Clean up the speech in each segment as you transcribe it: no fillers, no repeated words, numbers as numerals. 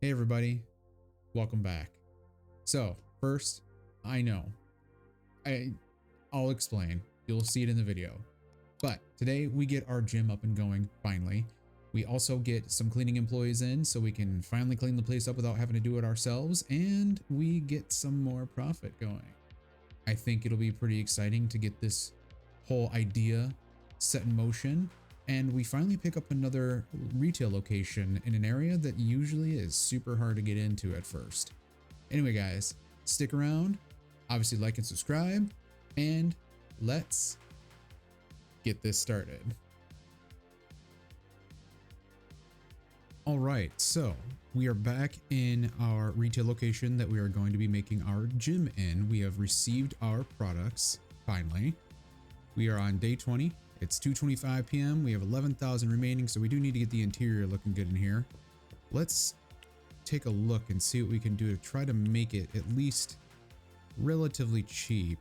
Hey everybody, welcome back. So first, I know, I, I'll explain, you'll see it in the video. But today we get our gym up and going, finally. We also get some cleaning employees in so we can finally clean the place up without having to do it ourselves, and we get some more profit going. I think it'll be pretty exciting to get this whole idea set in motion, and we finally pick up another retail location in an area that usually is super hard to get into at first. Anyway guys, stick around, obviously like and subscribe, and let's get this started. All right, so we are back in our retail location that we are going to be making our gym in. We have received our products, finally. We are on day 20. It's 2:25 p.m. We have 11,000 remaining, so we do need to get the interior looking good in here. Let's take a look and see what we can do to try to make it at least relatively cheap.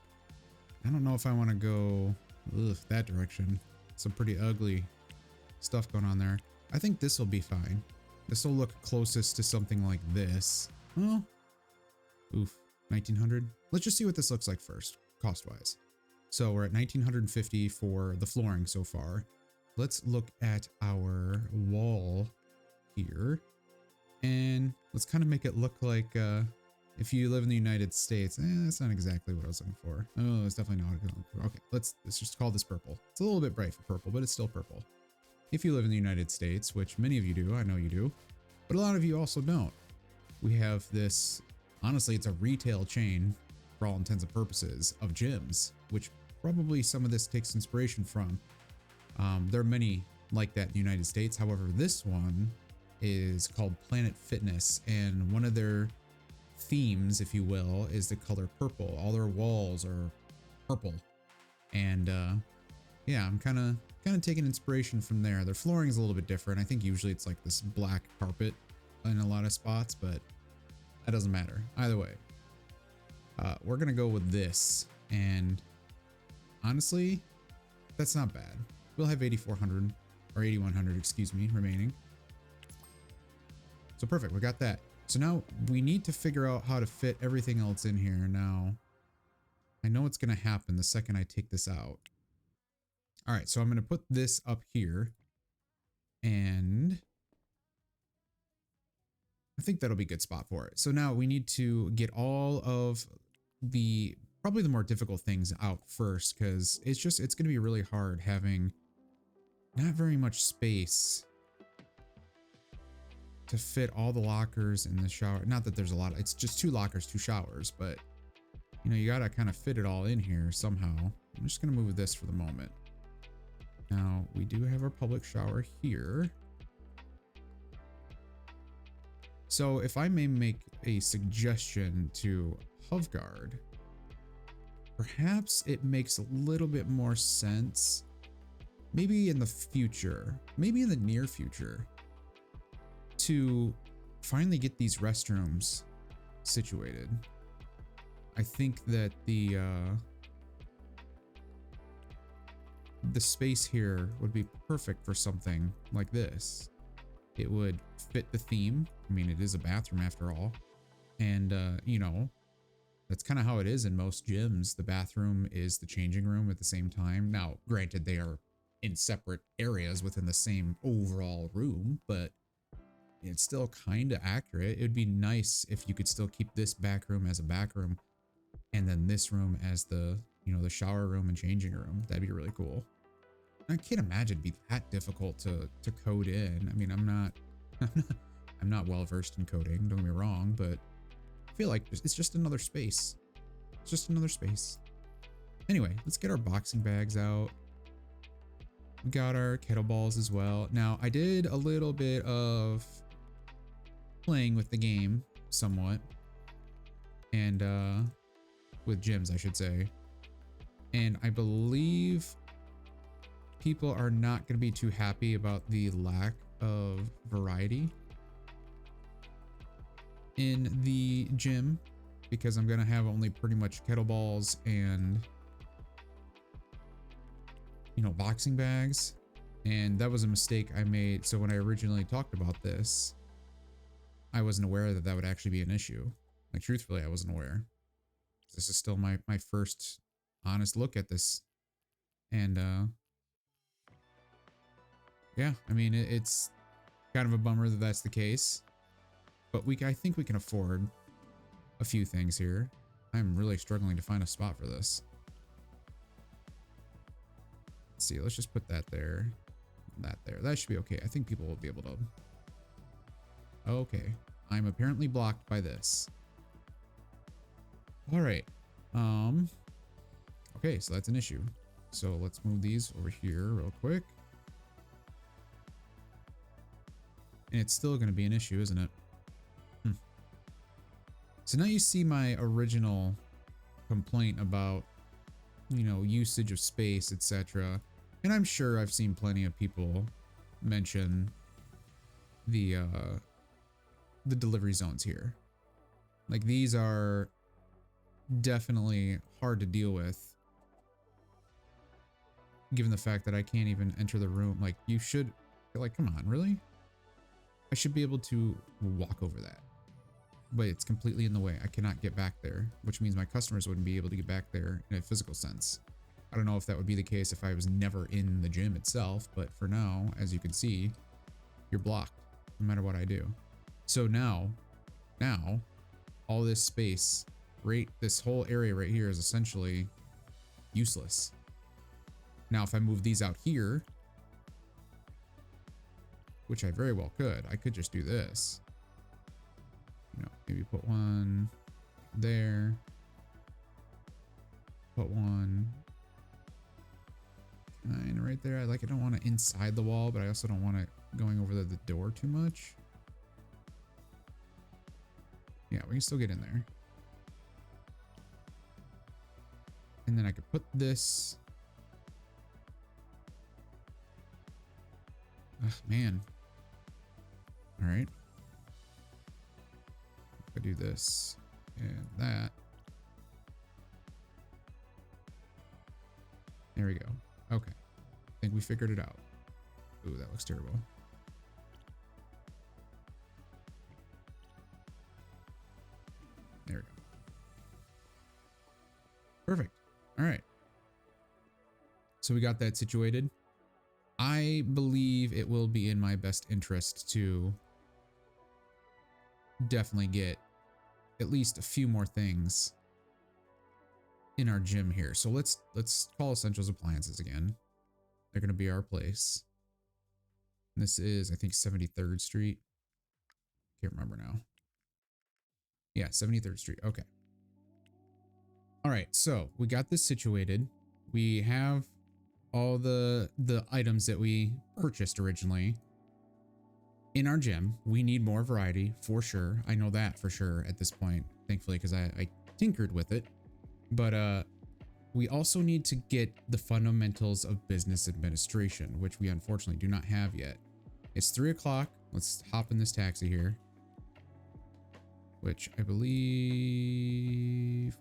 I don't know if I want to go that direction. Some pretty ugly stuff going on there. I think this will be fine. This will look closest to something like this. Oh, oof, 1900. Let's just see what this looks like first, cost-wise. So we're at 1950 for the flooring so far. Let's look at our wall here, and let's kind of make it look like if you live in the United States. That's not exactly what I was looking for. Oh, it's definitely not what I was looking for. Okay, let's just call this purple. It's a little bit bright for purple, but it's still purple. If you live in the United States, which many of you do, I know you do, but a lot of you also don't. We have this, honestly, it's a retail chain for all intents and purposes of gyms, which probably some of this takes inspiration from. There are many like that in the United States. However, this one is called Planet Fitness, and one of their themes, if you will, is the color purple. All their walls are purple, and yeah, I'm kind of taking inspiration from there. Their flooring is a little bit different. I think usually it's like this black carpet in a lot of spots, but that doesn't matter. Either way, we're gonna go with this, and honestly, that's not bad. We'll have 8,400 or 8,100, excuse me, remaining. So perfect, we got that. So now we need to figure out how to fit everything else in here. Now, I know what's gonna happen the second I take this out. All right, so I'm gonna put this up here, and I think that'll be a good spot for it. So now we need to get all of the, probably the more difficult things out first, because it's going to be really hard having not very much space to fit all the lockers in the shower. Not that there's a lot, it's just 2 lockers, 2 showers, but you know, you got to kind of fit it all in here somehow. I'm just going to move this for the moment. Now we do have our public shower here. So if I may make a suggestion to Hovguard, perhaps it makes a little bit more sense, maybe in the future, maybe in the near future, to finally get these restrooms situated. I think that the space here would be perfect for something like this. It would fit the theme. I mean, it is a bathroom after all. And, you know, that's kind of how it is in most gyms. The bathroom is the changing room at the same time. Now, granted, they are in separate areas within the same overall room, but it's still kind of accurate. It'd be nice if you could still keep this back room as a back room, and then this room as the, you know, the shower room and changing room. That'd be really cool. I can't imagine it'd be that difficult to code in. I mean, I'm not well versed in coding, don't get me wrong, but I feel like it's just another space. It's just another space. Anyway, let's get our boxing bags out. We got our kettlebells as well. Now, I did a little bit of playing with the game somewhat, and with gyms, I should say. And I believe people are not going to be too happy about the lack of variety in the gym, because I'm going to have only pretty much kettlebells and, you know, boxing bags. And that was a mistake I made. So when I originally talked about this, I wasn't aware that that would actually be an issue. Like, truthfully, I wasn't aware. This is still my first honest look at this. And, yeah, I mean, it's kind of a bummer that that's the case. But I think we can afford a few things here. I'm really struggling to find a spot for this. Let's see, let's just put that there. That there. That should be okay. I think people will be able to. Okay. I'm apparently blocked by this. All right. Okay, so that's an issue. So let's move these over here real quick. And it's still going to be an issue, isn't it? So now you see my original complaint about, you know, usage of space, etc. And I'm sure I've seen plenty of people mention the delivery zones here. Like, these are definitely hard to deal with, given the fact that I can't even enter the room. Like, you should, like, come on, really? I should be able to walk over that, but it's completely in the way. I cannot get back there, which means my customers wouldn't be able to get back there in a physical sense. I don't know if that would be the case if I was never in the gym itself, but for now, as you can see, you're blocked no matter what I do. So now, all this space, right, this whole area right here is essentially useless. Now, if I move these out here, which I very well could, I could just do this. You know, maybe put one there, put one kind of right there. I don't want it inside the wall, but I also don't want it going over the door too much. Yeah, we can still get in there. And then I could put this. Ugh, man. All right. I do this and that. There we go. Okay. I think we figured it out. Ooh, that looks terrible. There we go. Perfect. All right. So we got that situated. I believe it will be in my best interest to definitely get at least a few more things in our gym here. So let's call Essentials Appliances again. They're going to be our place. This is, I think, 73rd Street. Can't remember now. Yeah, 73rd Street. Okay. All right, so we got this situated. We have all the items that we purchased originally in our gym. We need more variety for sure. I know that for sure at this point, thankfully, because I tinkered with it. But we also need to get the fundamentals of business administration, which we unfortunately do not have yet. It's 3 o'clock. Let's hop in this taxi here, which I believe,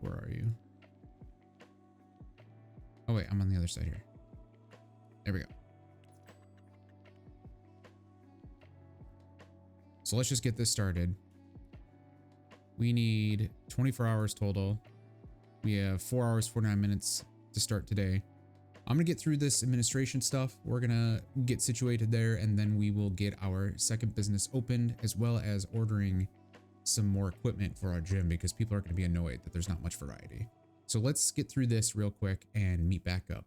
where are you? Oh wait, I'm on the other side here. There we go. So let's just get this started. We need 24 hours total. We have 4 hours, 49 minutes to start today. I'm gonna get through this administration stuff. We're gonna get situated there, and then we will get our second business opened, as well as ordering some more equipment for our gym, because people are gonna be annoyed that there's not much variety. So let's get through this real quick and meet back up.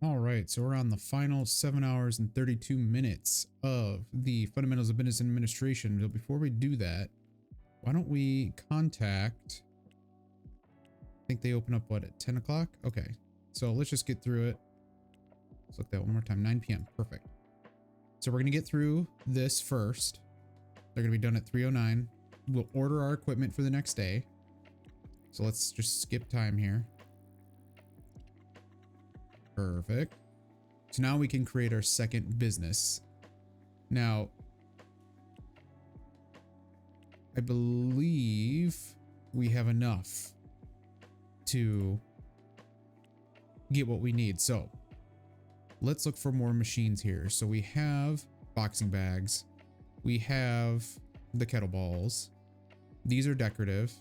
All right, so we're on the final 7 hours and 32 minutes of the fundamentals of business administration. But before we do that, why don't we contact, I think they open up what, at 10 o'clock? Okay, so let's just get through it. Let's look that one more time, 9 p.m. Perfect. So we're gonna get through this first. They're gonna be done at 3:09. We'll order our equipment for the next day. So let's just skip time here. Perfect. So now we can create our second business. Now, I believe we have enough to get what we need. So let's look for more machines here. So we have boxing bags. We have the kettlebells. These are decorative.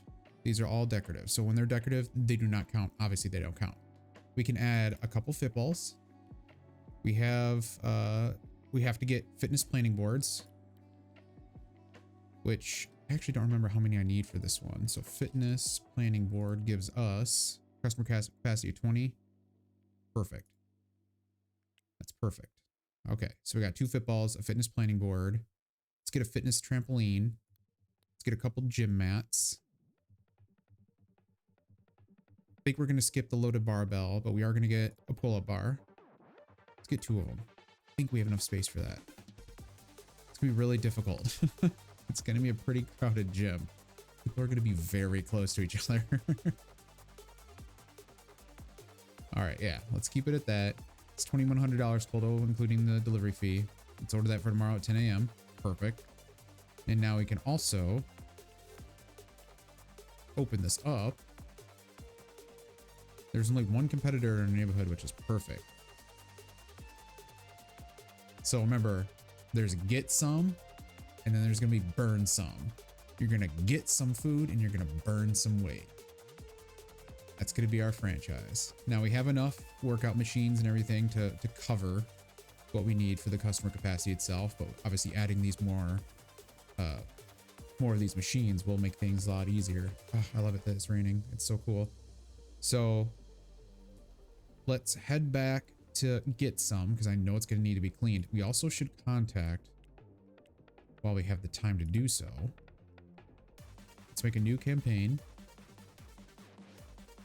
These are all decorative. So when they're decorative, they do not count. Obviously, they don't count. We can add a couple footballs. We have to get fitness planning boards, which I actually don't remember how many I need for this one. So fitness planning board gives us customer capacity of 20. Perfect. That's perfect. Okay, so we got 2 footballs, a fitness planning board. Let's get a fitness trampoline. Let's get a couple gym mats. I think we're going to skip the loaded barbell, but we are going to get a pull-up bar. Let's get 2 of them. I think we have enough space for that. It's going to be really difficult. It's going to be a pretty crowded gym. People are going to be very close to each other. All right, yeah, let's keep it at that. It's $2,100 total, including the delivery fee. Let's order that for tomorrow at 10 a.m. Perfect. And now we can also open this up. There's only 1 competitor in our neighborhood, which is perfect. So remember, there's get some, and then there's going to be burn some. You're going to get some food, and you're going to burn some weight. That's going to be our franchise. Now we have enough workout machines and everything to cover what we need for the customer capacity itself, but obviously adding these more of these machines will make things a lot easier. Oh, I love it that it's raining. It's so cool. So let's head back to get some, because I know it's going to need to be cleaned. We also should contact, while we have the time to do so, let's make a new campaign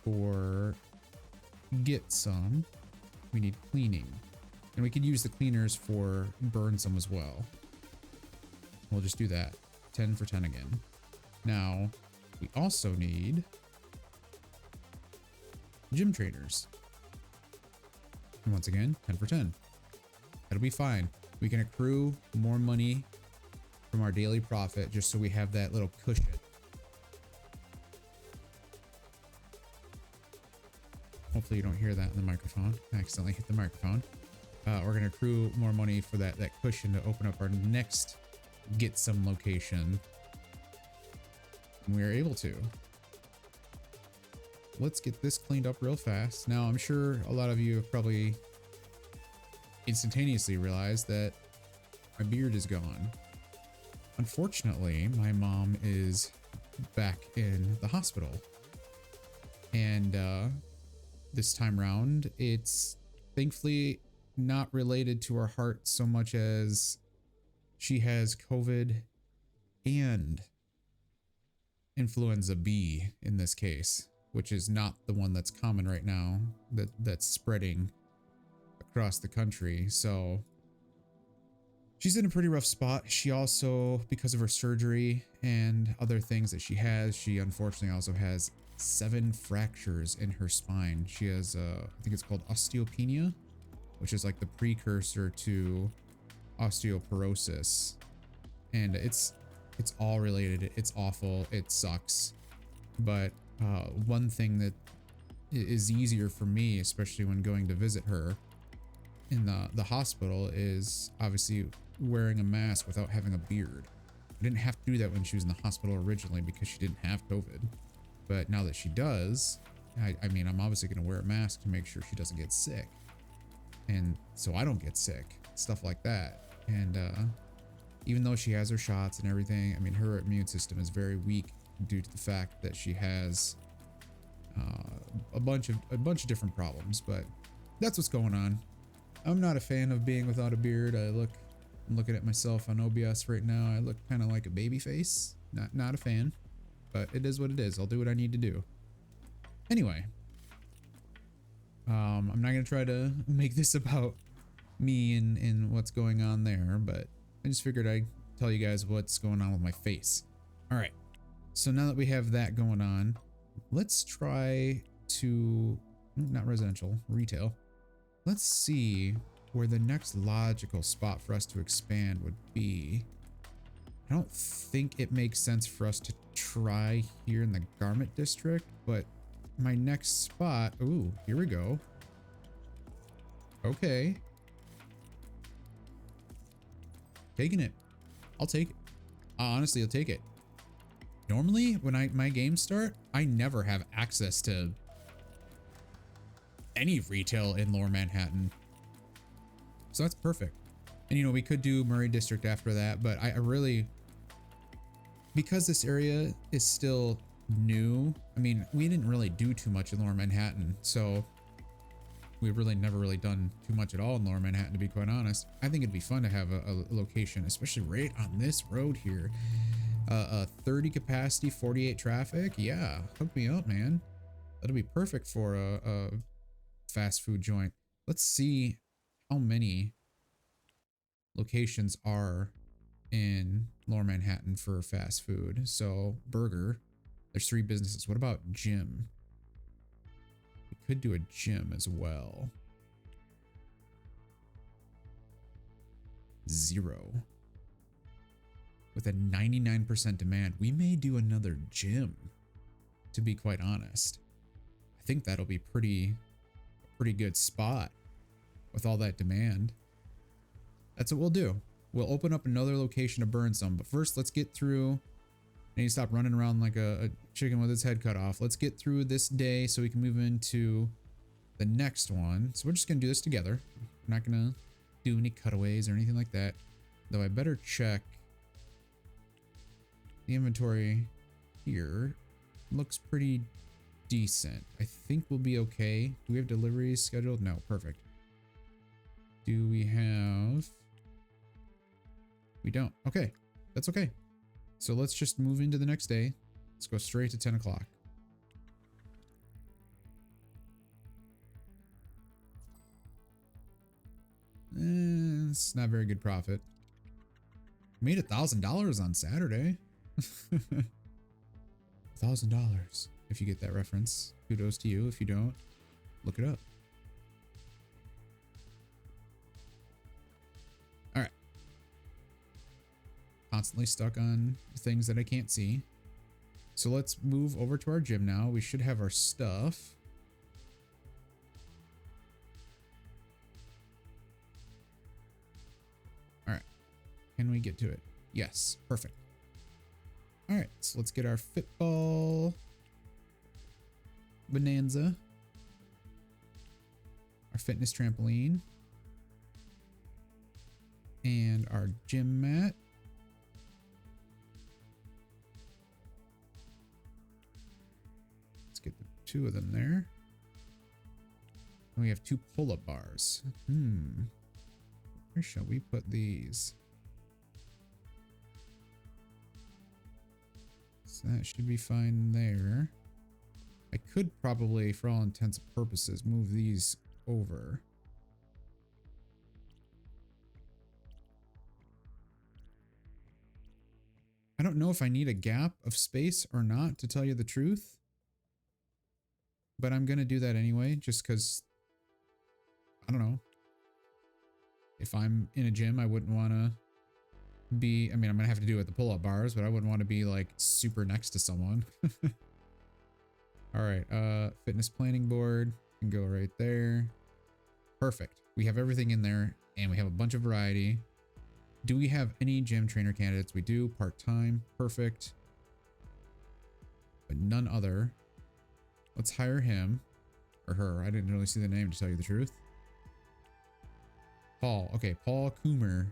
for get some. We need cleaning, and we could use the cleaners for burn some as well. We'll just do that. 10 for 10 again. Now we also need gym trainers, and once again 10 for 10. That'll be fine. We can accrue more money from our daily profit just so we have that little cushion. Hopefully you don't hear that in the microphone. I accidentally hit the microphone. We're going to accrue more money for that cushion to open up our next get some location. And we are able to. Let's get this cleaned up real fast. Now, I'm sure a lot of you have probably instantaneously realized that my beard is gone. Unfortunately, my mom is back in the hospital. And this time round, it's thankfully not related to her heart so much as she has COVID and influenza B in this case, which is not the one that's common right now, that's spreading across the country. So she's in a pretty rough spot. She also, because of her surgery and other things that she has, she unfortunately also has 7 fractures in her spine. She has I think it's called osteopenia, which is like the precursor to osteoporosis, and it's all related. It's awful. It sucks. But one thing that is easier for me, especially when going to visit her in the hospital, is obviously wearing a mask without having a beard. I didn't have to do that when she was in the hospital originally because she didn't have COVID. But now that she does, I mean, I'm obviously going to wear a mask to make sure she doesn't get sick. And so I don't get sick, stuff like that. And even though she has her shots and everything, I mean, her immune system is very weak due to the fact that she has a bunch of different problems. But that's what's going on. I'm not a fan of being without a beard. I'm looking at myself on OBS right now. I look kind of like a baby face. Not a fan. But it is what it is. I'll do what I need to do. Anyway, I'm not going to try to make this about me and what's going on there, but I just figured I'd tell you guys what's going on with my face. All right. So now that we have that going on, let's try to, not residential, retail. Let's see where the next logical spot for us to expand would be. I don't think it makes sense for us to try here in the garment district, but my next spot, ooh, here we go. Okay. Taking it. I'll take it. Honestly, I'll take it. Normally, when my games start, I never have access to any retail in Lower Manhattan. So that's perfect. And you know, we could do Murray District after that, but I really, because this area is still new, I mean, we didn't really do too much in Lower Manhattan, so we've really never really done too much at all in Lower Manhattan, to be quite honest. I think it'd be fun to have a location, especially right on this road here. 30 capacity, 48 traffic. Yeah, hook me up, man. That'll be perfect for a fast food joint. Let's see how many locations are in Lower Manhattan for fast food. So burger, there's 3 businesses. What about gym? We could do a gym as well. 0. With a 99% demand, we may do another gym, to be quite honest. I think that'll be pretty good spot with all that demand. That's what we'll do. We'll open up another location to burn some, but first let's get through. I need to stop running around like a chicken with its head cut off. Let's get through this day so we can move into the next one. So we're just gonna do this together. We're not gonna do any cutaways or anything like that. Though I better check the inventory here. Looks pretty decent. I think we'll be okay. Do we have deliveries scheduled? No, perfect. Do we have... We don't. Okay, that's okay. So let's just move into the next day. Let's go straight to 10 o'clock. It's not very good profit. Made $1,000 on Saturday. $1,000. If you get that reference, kudos to you. If you don't, look it up. All right. Constantly stuck on things that I can't see. So let's move over to our gym now. We should have our stuff. All right. Can we get to it? Yes. Perfect. All right. So let's get our Fitball Bonanza. Our fitness trampoline. And our gym mat. Let's get the 2 of them there. And we have 2 pull-up bars. Where shall we put these? So that should be fine there. I could probably, for all intents and purposes, move these over. I don't know if I need a gap of space or not, to tell you the truth. But I'm going to do that anyway, just because, I don't know. If I'm in a gym, I wouldn't want to be, I mean, I'm going to have to do it with the pull-up bars, but I wouldn't want to be like super next to someone. All right, fitness planning board can go right there. Perfect. We have everything in there and we have a bunch of variety. Do we have any gym trainer candidates? We do. Part-time. Perfect. But none other. Let's hire him or her. I didn't really see the name, to tell you the truth. Paul. Okay, Paul Coomer.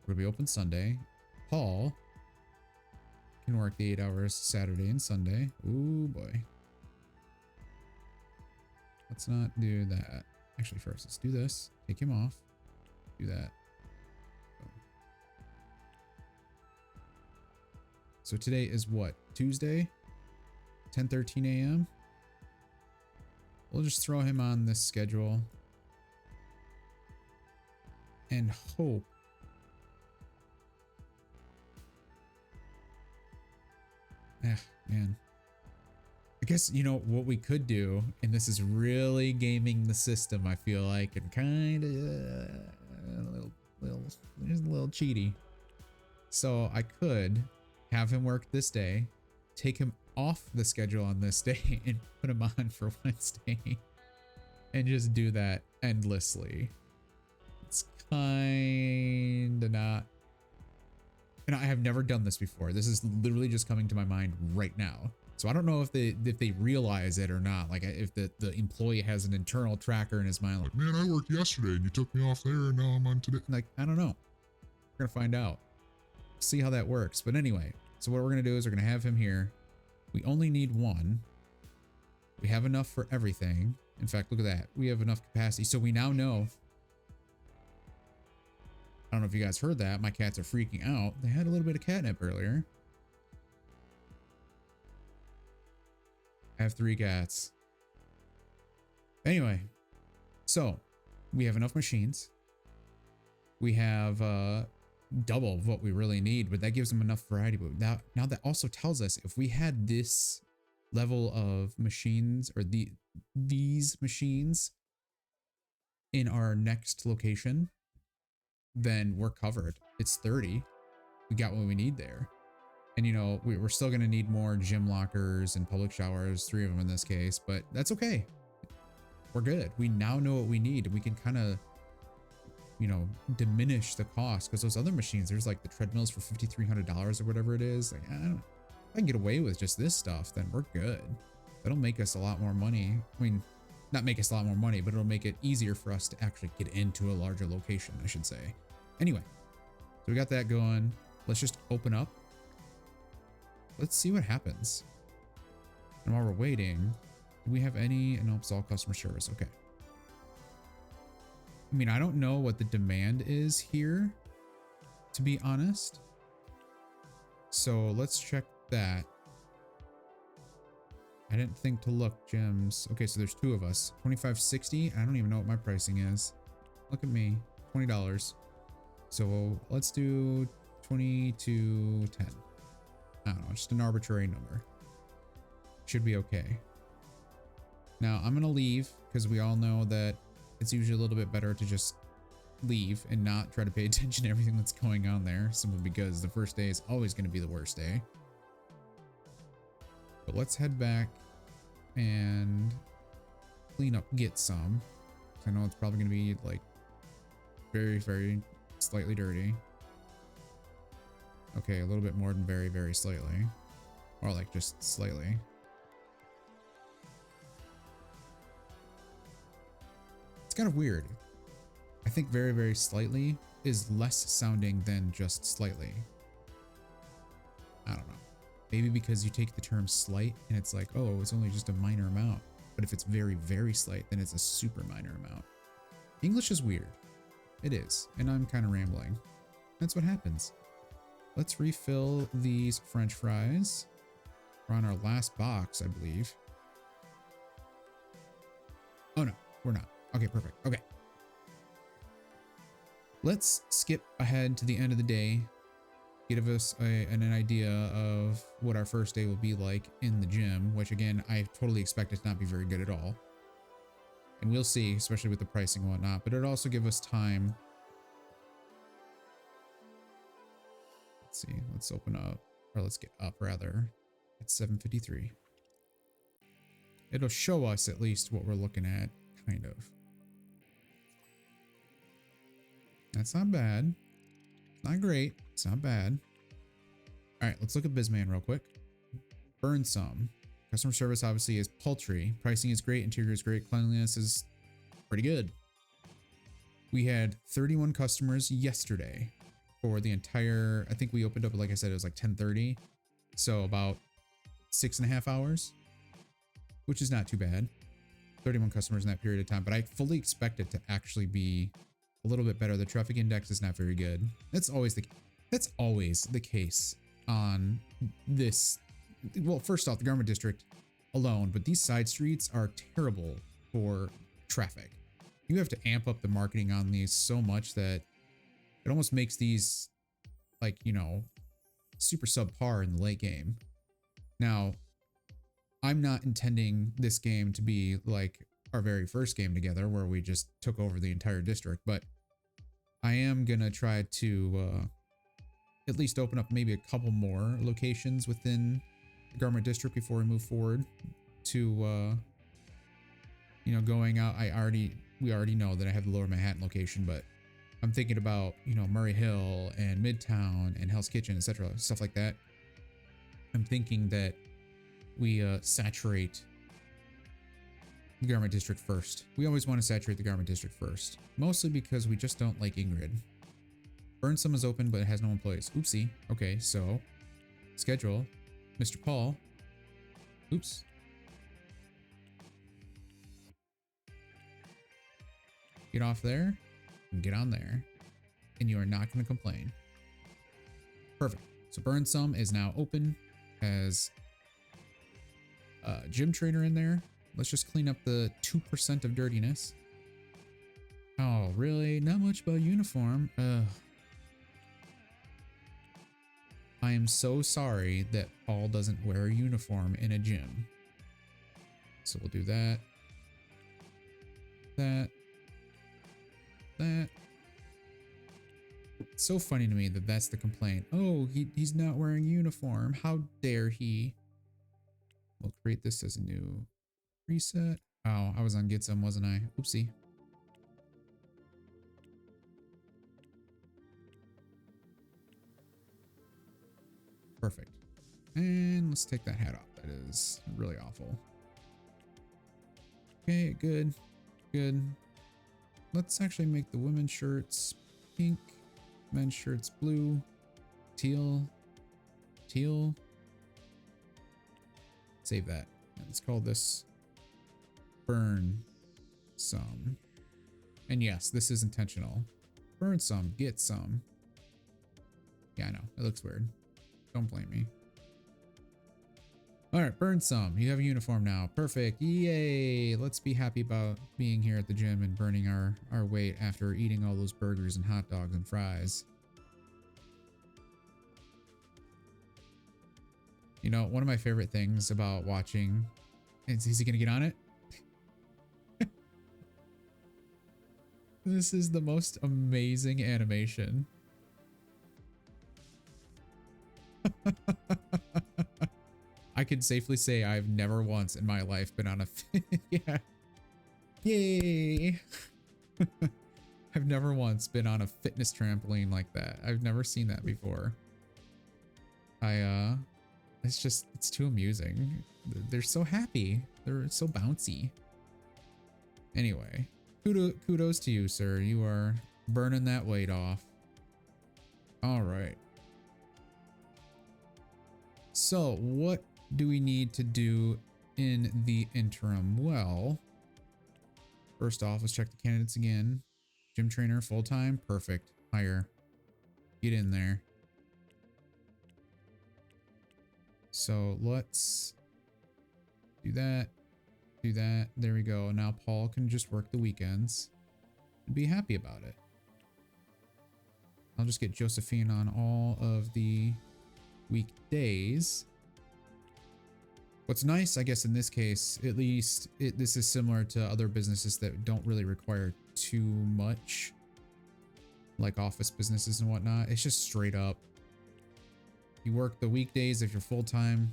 We're gonna be open Sunday. Paul can work the 8 hours Saturday and Sunday. Ooh boy. Let's not do that. Actually, first let's do this. Take him off. Do that. So today is what? Tuesday? 10:13 a.m. We'll just throw him on this schedule and hope man. I guess, you know, what we could do, and this is really gaming the system, I feel like, and kind of a little cheaty. So I could have him work this day, take him off the schedule on this day, and put him on for Wednesday, and just do that endlessly. It's kind of not And I have never done this before. This is literally just coming to my mind right now. So I don't know if they realize it or not. Like if the employee has an internal tracker in his mind. Like, man, I worked yesterday and you took me off there and now I'm on today. Like, I don't know. We're gonna find out. See how that works. But anyway, so what we're gonna do is we're gonna have him here. We only need one. We have enough for everything. In fact, look at that. We have enough capacity. So we now know. I don't know if you guys heard that. My cats are freaking out. They had a little bit of catnip earlier. I have 3 cats. Anyway, so we have enough machines. We have double of what we really need, but that gives them enough variety. But now that also tells us if we had this level of machines or these machines in our next location, then we're covered. It's 30. We got what we need there. And you know, we're still going to need more gym lockers and public showers, 3 of them in this case, but that's okay. We're good. We now know what we need. We can kind of, you know, diminish the cost because those other machines, there's like the treadmills for $5,300 or whatever it is. Like, if I can get away with just this stuff, then we're good. That'll make us a lot more money. I mean, not make us a lot more money, but it'll make it easier for us to actually get into a larger location, I should say. Anyway, so we got that going. Let's just open up. Let's see what happens. And while we're waiting, do we have any? No, it's all customer service. Okay. I mean, I don't know what the demand is here, to be honest. So let's check that. I didn't think to look, gyms. Okay, so there's 2 of us. $25.60. I don't even know what my pricing is. Look at me. $20. So let's do $22.10. I don't know, just an arbitrary number. Should be okay. Now I'm gonna leave because we all know that it's usually a little bit better to just leave and not try to pay attention to everything that's going on there, simply because the first day is always going to be the worst day. But let's head back and clean up, get some. I know it's probably going to be like very, very slightly dirty. Okay, a little bit more than very, very slightly. Or like just slightly. It's kind of weird. I think very, very slightly is less sounding than just slightly. I don't know. Maybe because you take the term slight and it's like, oh, it's only just a minor amount. But if it's very, very slight, then it's a super minor amount. English is weird. It is. And I'm kind of rambling. That's what happens. Let's refill these French fries. We're on our last box, I believe. Oh no, we're not. Okay, perfect. Okay. Let's skip ahead to the end of the day. Give us an idea of what our first day will be like in the gym, which again, I totally expect it to not be very good at all. And we'll see, especially with the pricing and whatnot, but it'll also give us time. Let's see, let's open up, or let's get up rather. It's 7:53. It'll show us at least what we're looking at, kind of. That's not bad. Not great. It's not bad. All right, let's look at Bizman real quick. Burn some. Customer service obviously is paltry. Pricing is great. Interior is great. Cleanliness is pretty good. We had 31 customers yesterday for the entire, I think we opened up, like I said, it was like 10:30. So about 6.5 hours, which is not too bad. 31 customers in that period of time, but I fully expect it to actually be a little bit better. The traffic index is not very good. That's always the case on this. Well, first off, the Garment District alone, but these side streets are terrible for traffic. You have to amp up the marketing on these so much that it almost makes these like, you know, super subpar in the late game. Now, I'm not intending this game to be like our very first game together where we just took over the entire district, but I am gonna try to at least open up maybe a couple more locations within the Garment District before we move forward to you know, going out. We already know that I have the Lower Manhattan location, but I'm thinking about, you know, Murray Hill and Midtown and Hell's Kitchen, etc., stuff like that. I'm thinking that we saturate the Garment District first. We always want to saturate the Garment District first, mostly because we just don't like Ingrid. Burnsome is open, but it has no employees. Oopsie. Okay, so schedule Mr. Paul. Oops. Get off there and get on there, and you are not going to complain. Perfect. So Burnsome is now open, has a gym trainer in there. Let's just clean up the 2% of dirtiness. Oh, really? Not much about uniform. Ugh. I am so sorry that Paul doesn't wear a uniform in a gym. So we'll do that. That. It's so funny to me that that's the complaint. Oh, he's not wearing a uniform. How dare he? We'll create this as a new preset. Oh, I was on Get Some, wasn't I? Oopsie. Perfect. And let's take that hat off. That is really awful. Okay, good. Good. Let's actually make the women's shirts pink, men's shirts blue, teal. Save that. Let's call this Burn Some. And yes, this is intentional. Burn some, get some. Yeah, I know. It looks weird. Don't blame me. All right, Burn Some. You have a uniform now. Perfect. Yay. Let's be happy about being here at the gym and burning our weight after eating all those burgers and hot dogs and fries. You know, one of my favorite things about watching is he going to get on it? This is the most amazing animation. I can safely say I've never once in my life been on a yeah. Yay. I've never once been on a fitness trampoline like that. I've never seen that before. It's too amusing. They're so happy. They're so bouncy. Anyway, kudos to you, sir. You are burning that weight off. All right. So what do we need to do in the interim? Well, first off, let's check the candidates again. Gym trainer, full-time, perfect. Hire. Get in there. So let's do that. Do that. There we go. Now Paul can just work the weekends and be happy about it. I'll just get Josephine on all of the weekdays. What's nice, I guess, in this case, at least this is similar to other businesses that don't really require too much, like office businesses and whatnot. It's just straight up. You work the weekdays if you're full-time,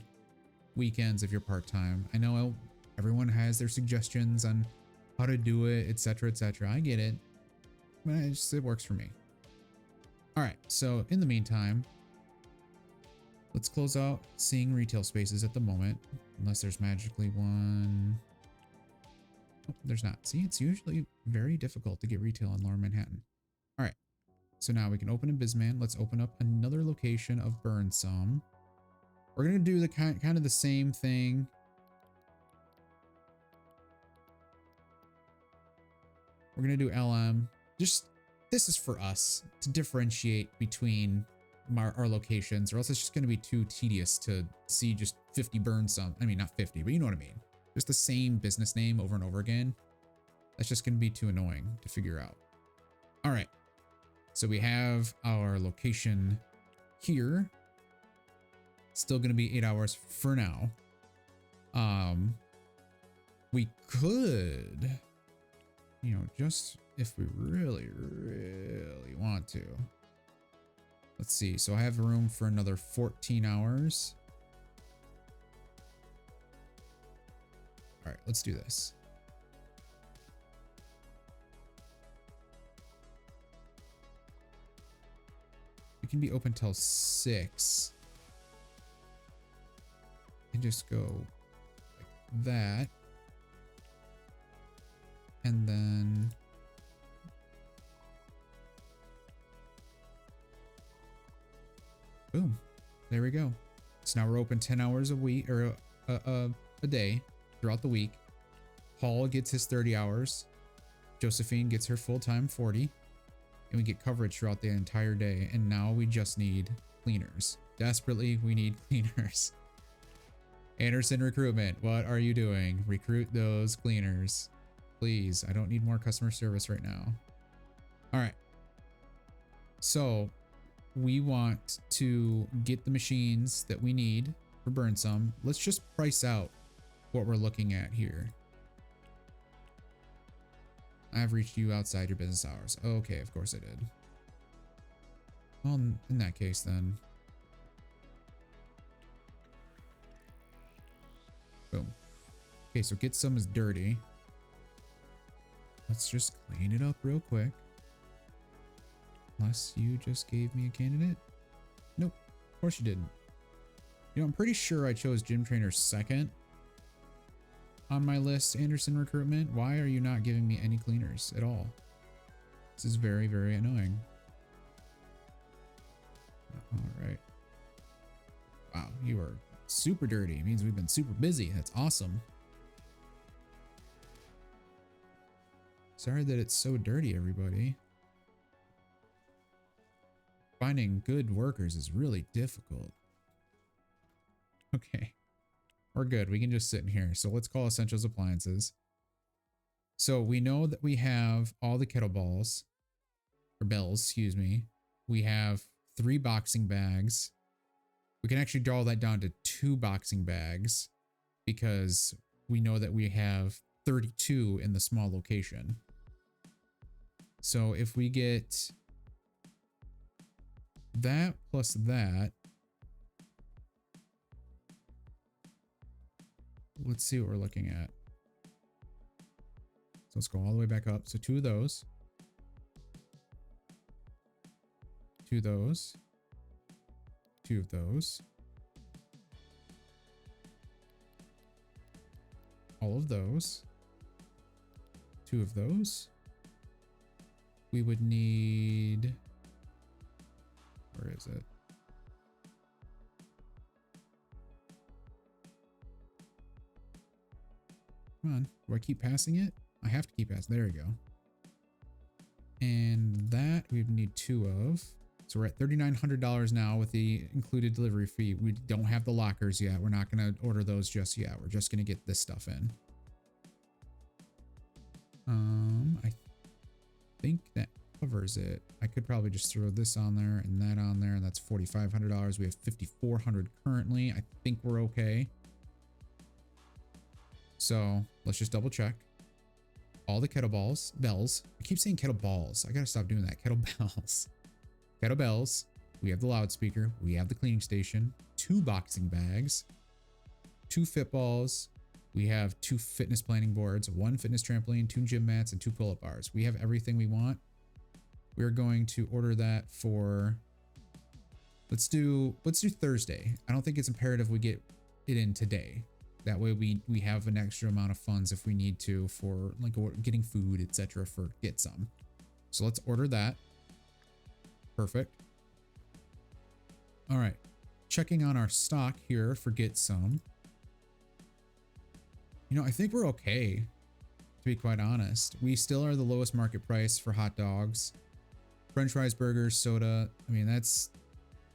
weekends if you're part-time. I know everyone has their suggestions on how to do it, etc., etc. I get it, but it works for me. All right, so in the meantime, let's close out seeing retail spaces at the moment, unless there's magically one. Oh, there's not. See, it's usually very difficult to get retail in Lower Manhattan. All right, so now we can open in Bisman. Let's open up another location of Burn Some. We're gonna do the kind of the same thing. We're gonna do LM. Just this is for us to differentiate between our locations, or else it's just going to be too tedious to see just 50 Burn Some. I mean, not 50, but you know what I mean. Just the same business name over and over again. That's just going to be too annoying to figure out. All right. So we have our location here. Still going to be 8 hours for now. We could, you know, just if we really, really want to. Let's see. So I have room for another 14 hours. All right, let's do this. We can be open till 6. And just go like that. And then boom. There we go. So now we're open 10 hours a week or a day throughout the week. Paul gets his 30 hours. Josephine gets her full-time 40. And we get coverage throughout the entire day. And now we just need cleaners. Desperately, we need cleaners. Anderson Recruitment, what are you doing? Recruit those cleaners. Please, I don't need more customer service right now. All right. So we want to get the machines that we need for Burn Some. Let's just price out what we're looking at here. I've reached you outside your business hours. Okay, of course I did. Well, in that case then. Boom. Okay, so Get Some is dirty. Let's just clean it up real quick. Unless you just gave me a candidate. Nope, of course you didn't. You know, I'm pretty sure I chose Gym Trainer second on my list, Anderson Recruitment. Why are you not giving me any cleaners at all? This is very, very annoying. All right. Wow, you are super dirty. It means we've been super busy. That's awesome. Sorry that it's so dirty, everybody. Finding good workers is really difficult. Okay. We're good. We can just sit in here. So let's call Essentials Appliances. So we know that we have all the kettlebells, or bells, excuse me. We have 3 boxing bags. We can actually draw that down to 2 boxing bags because we know that we have 32 in the small location. So if we get that plus that, let's see what we're looking at. So let's go all the way back up. So 2 of those. 2 of those. 2 of those. All of those. 2 of those. We would need... Where is it? Come on. Do I keep passing it? I have to keep passing. There we go. And that we need 2 of. So we're at $3,900 now with the included delivery fee. We don't have the lockers yet. We're not going to order those just yet. We're just going to get this stuff in. I think that covers it. I could probably just throw this on there and that on there, and that's $4,500. We have $5,400 currently. I think we're okay. So let's just double check. All the bells. I keep saying kettleballs. I gotta stop doing that. Kettlebells. Kettlebells. We have the loudspeaker. We have the cleaning station. 2 boxing bags. 2 fit balls. We have 2 fitness planning boards. 1 fitness trampoline. 2 gym mats, and 2 pull-up bars. We have everything we want. We're going to order that for... Let's do Thursday. I don't think it's imperative we get it in today. That way we have an extra amount of funds if we need to for like getting food, etc. for Get Some. So let's order that. Perfect. All right. Checking on our stock here for Get Some. You know, I think we're okay, to be quite honest. We still are the lowest market price for hot dogs. French fries, burgers, soda. I mean,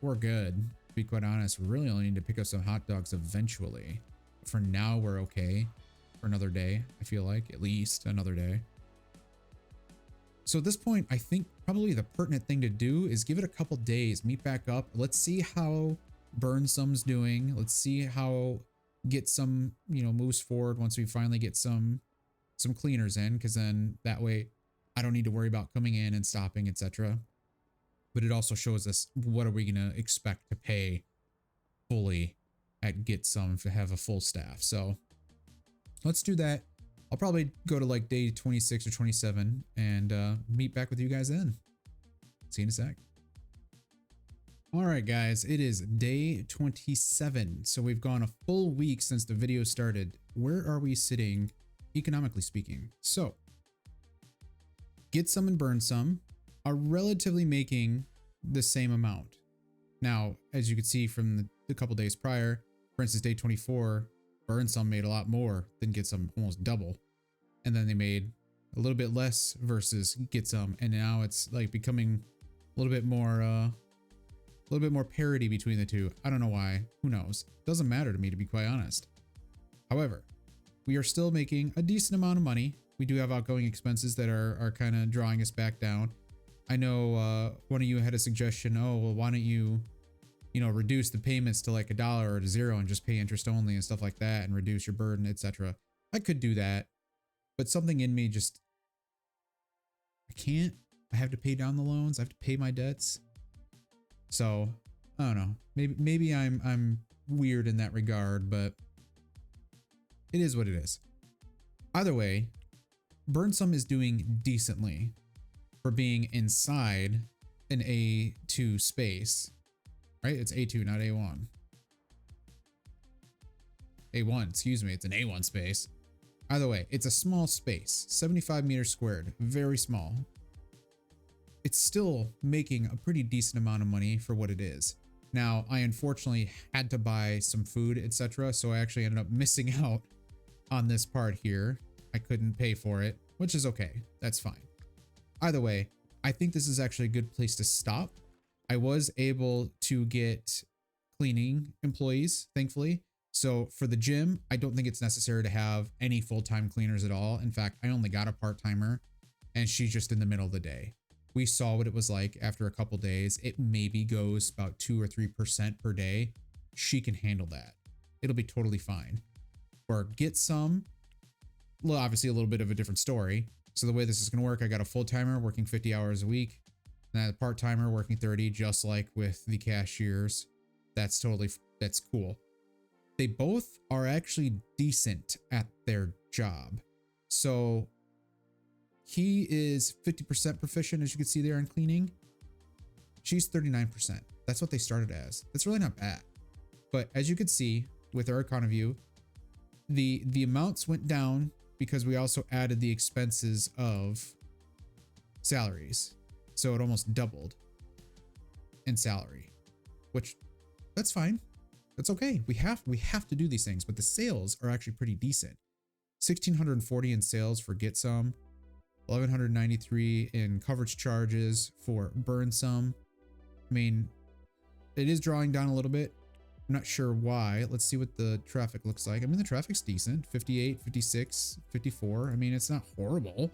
we're good, to be quite honest. We really only need to pick up some hot dogs eventually. For now, we're okay for another day. I feel like at least another day. So at this point, I think probably the pertinent thing to do is give it a couple days, meet back up. Let's see how Burn Some's doing. Let's see how Get Some, you know, moves forward once we finally get some cleaners in, because then that way I don't need to worry about coming in and stopping, etc. But it also shows us what are we going to expect to pay fully at Get Some to have a full staff. So let's do that. I'll probably go to like day 26 or 27 and meet back with you guys then. See you in a sec. All right, guys, it is day 27. So we've gone a full week since the video started. Where are we sitting, economically speaking? So Get Some and Burn Some are relatively making the same amount. Now, as you can see from the couple days prior, for instance, day 24, Burn Some made a lot more than Get Some, almost double. And then they made a little bit less versus Get Some. And now it's like becoming a little bit more parity between the two. I don't know why. Who knows? Doesn't matter to me, to be quite honest. However, we are still making a decent amount of money. We do have outgoing expenses that are kind of drawing us back down. I know one of you had a suggestion. Oh, well, why don't you reduce the payments to like $1 or to $0 and just pay interest only and stuff like that and reduce your burden, etc. I could do that, but something in me just, I can't. I have to pay down the loans. I have to pay my debts. So I don't know. Maybe I'm weird in that regard, but it is what it is. Either way, Burn Some is doing decently for being inside an A2 space, right? It's A2, not A1. A1, excuse me. It's an A1 space. Either way, it's a small space, 75 meters squared, very small. It's still making a pretty decent amount of money for what it is. Now, I unfortunately had to buy some food, etc. So I actually ended up missing out on this part here. I couldn't pay for it, which is okay. That's fine. Either way, I think this is actually a good place to stop. I was able to get cleaning employees, thankfully. So for the gym, I don't think it's necessary to have any full-time cleaners at all. In fact, I only got a part-timer and she's just in the middle of the day. We saw what it was like after a couple days. It maybe goes about 2 or 3% per day. She can handle that. It'll be totally fine. Or Get Some, well, obviously a little bit of a different story. So the way this is going to work, I got a full-timer working 50 hours a week. And a part-timer working 30, just like with the cashiers. That's cool. They both are actually decent at their job. So he is 50% proficient, as you can see there in cleaning. She's 39%. That's what they started as. That's really not bad. But as you can see with our economy view, the amounts went down because we also added the expenses of salaries. So it almost doubled in salary, which that's fine. That's okay. We have to do these things, but the sales are actually pretty decent. 1,640 in sales for Get Some. 1,193 in coverage charges for Burn Some. I mean, it is drawing down a little bit. I'm not sure why. Let's see what the traffic looks like. I mean, the traffic's decent. 58, 56, 54. I mean, it's not horrible.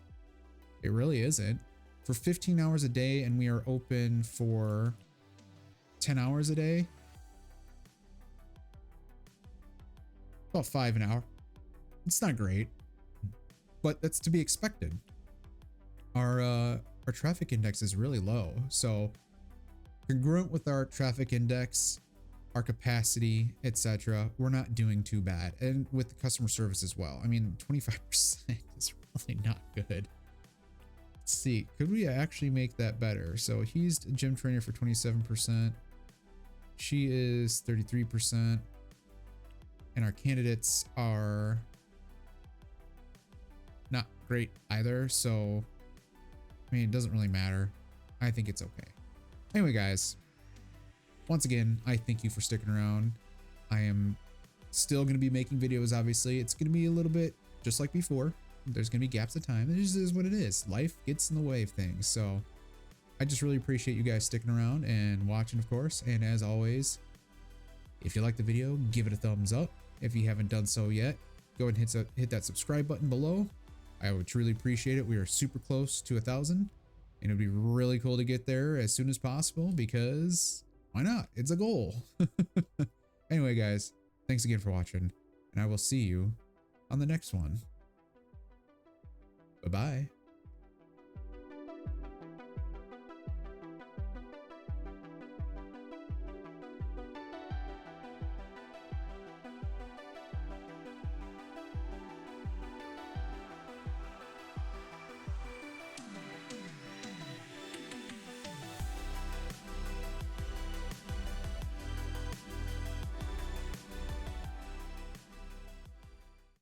It really isn't. For 15 hours a day, and we are open for 10 hours a day. About 5 an hour. It's not great, but that's to be expected. Our traffic index is really low. So congruent with our traffic index, our capacity, etc., we're not doing too bad. And with the customer service as well. I mean, 25% is really not good. Let's see, could we actually make that better? So he's a gym trainer for 27%. She is 33%. And our candidates are not great either. So I mean, it doesn't really matter. I think it's okay. Anyway, guys, once again, I thank you for sticking around. I am still going to be making videos, obviously. It's going to be a little bit just like before. There's going to be gaps of time. It just is what it is. Life gets in the way of things. So I just really appreciate you guys sticking around and watching, of course. And as always, if you like the video, give it a thumbs up. If you haven't done so yet, go ahead and hit that subscribe button below. I would truly appreciate it. We are super close to 1,000, and it'd be really cool to get there as soon as possible because why not? It's a goal. Anyway, guys, thanks again for watching, and I will see you on the next one. Bye-bye.